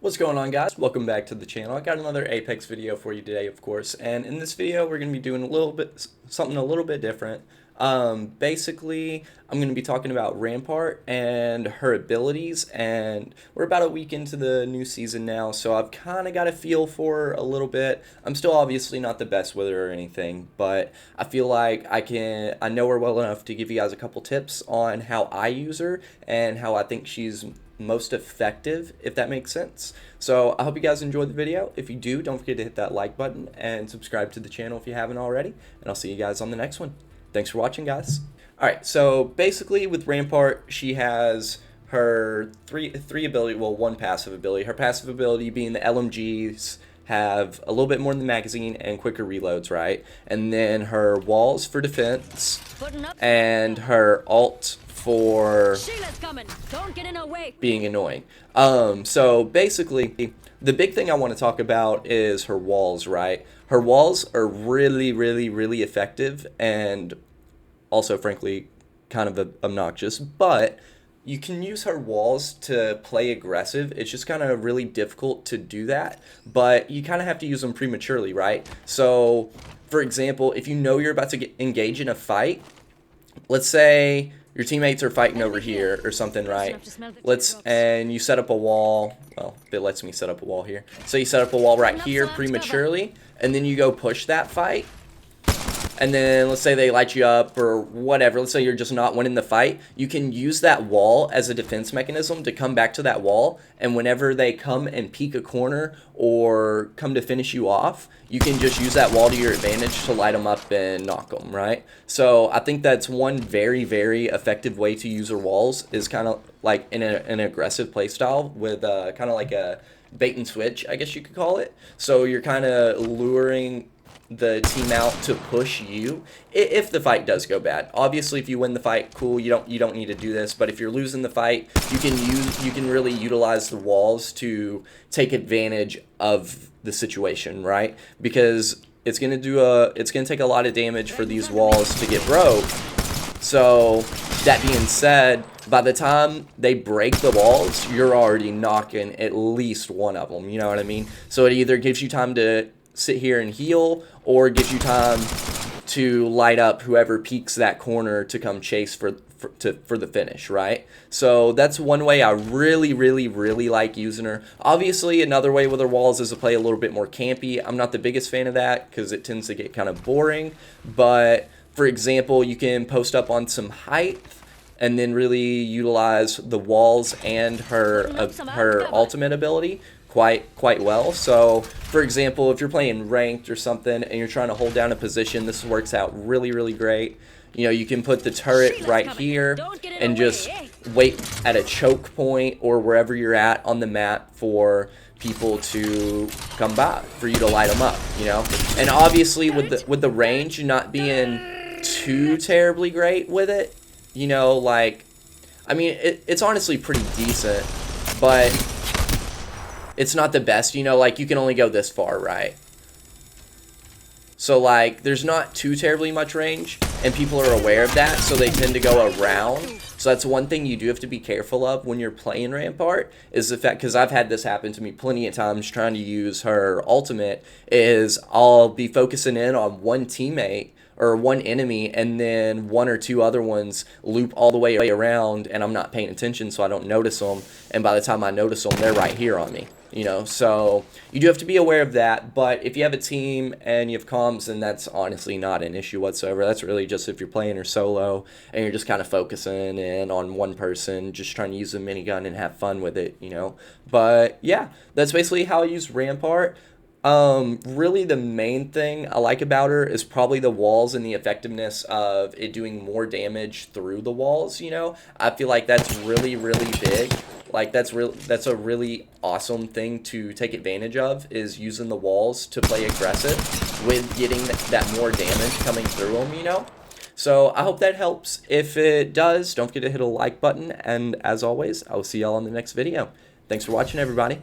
What's going on, guys? Welcome back to the channel. I got another Apex video for you today, of course, and in this video we're going to be doing something a little bit different. Basically, I'm going to be talking about Rampart and her abilities, and we're about a week into the new season now, so I've kind of got a feel for her a little bit. I'm still obviously not the best with her or anything, but I feel like I know her well enough to give you guys a couple tips on how I use her and how I think she's most effective, if that makes sense. So I hope you guys enjoyed the video. If you do, don't forget to hit that like button and subscribe to the channel if you haven't already, and I'll see you guys on the next one. Thanks for watching, guys. Alright, so basically with Rampart, she has her three ability, well, one passive ability. Her passive ability being the LMGs have a little bit more in the magazine and quicker reloads, right? And then her walls for defense and her ult for being annoying. So basically, the big thing I want to talk about is her walls, right? Her walls are really effective and also, frankly, kind of obnoxious, but you can use her walls to play aggressive. It's just kind of really difficult to do that, but you kind of have to use them prematurely, right? So, for example, if you know you're about to engage in a fight, let's say your teammates are fighting over here or something, right? And you set up a wall. Well, it lets me set up a wall here. So you set up a wall right here prematurely, and then you go push that fight. And then let's say they light you up or whatever. Let's say you're just not winning the fight. You can use that wall as a defense mechanism to come back to that wall. And whenever they come and peek a corner or come to finish you off, you can just use that wall to your advantage to light them up and knock them, right? So I think that's one very effective way to use her walls, is kind of like in an aggressive play style with kind of like a bait and switch, I guess you could call it. So you're kind of luring the team out to push you if the fight does go bad. Obviously, if you win the fight, cool, you don't need to do this, but if you're losing the fight, you can really utilize the walls to take advantage of the situation, right? Because it's going to take a lot of damage for these walls to get broke. So that being said, by the time they break the walls, you're already knocking at least one of them, you know what I mean? So it either gives you time to sit here and heal, or gives you time to light up whoever peeks that corner to come chase for the finish, right? So that's one way I really like using her. Obviously, another way with her walls is to play a little bit more campy. I'm not the biggest fan of that because it tends to get kind of boring, but for example, you can post up on some height and then really utilize the walls and her ultimate ability quite well. So for example, if you're playing ranked or something and you're trying to hold down a position, this works out really great. You know, you can put the turret right here and just wait at a choke point or wherever you're at on the map for people to come by, for you to light them up, you know. And obviously with the range not being too terribly great with it, you know, like, I mean, it's honestly pretty decent, but it's not the best, you know, like you can only go this far, right? So like there's not too terribly much range, and people are aware of that, so they tend to go around. So that's one thing you do have to be careful of when you're playing Rampart, is the fact, because I've had this happen to me plenty of times trying to use her ultimate, is I'll be focusing in on one teammate or one enemy, and then one or two other ones loop all the way around, and I'm not paying attention, so I don't notice them, and by the time I notice them, they're right here on me, you know. So you do have to be aware of that, but if you have a team and you have comms, then that's honestly not an issue whatsoever. That's really just if you're playing her solo and you're just kind of focusing in on one person, just trying to use a minigun and have fun with it, you know. But yeah, that's basically how I use Rampart. Really the main thing I like about her is probably the walls and the effectiveness of it doing more damage through the walls, you know. I feel like that's really big. Like that's a really awesome thing to take advantage of, is using the walls to play aggressive with getting that more damage coming through them, you know. So I hope that helps. If it does, don't forget to hit a like button, and as always, I will see y'all on the next video. Thanks for watching, everybody.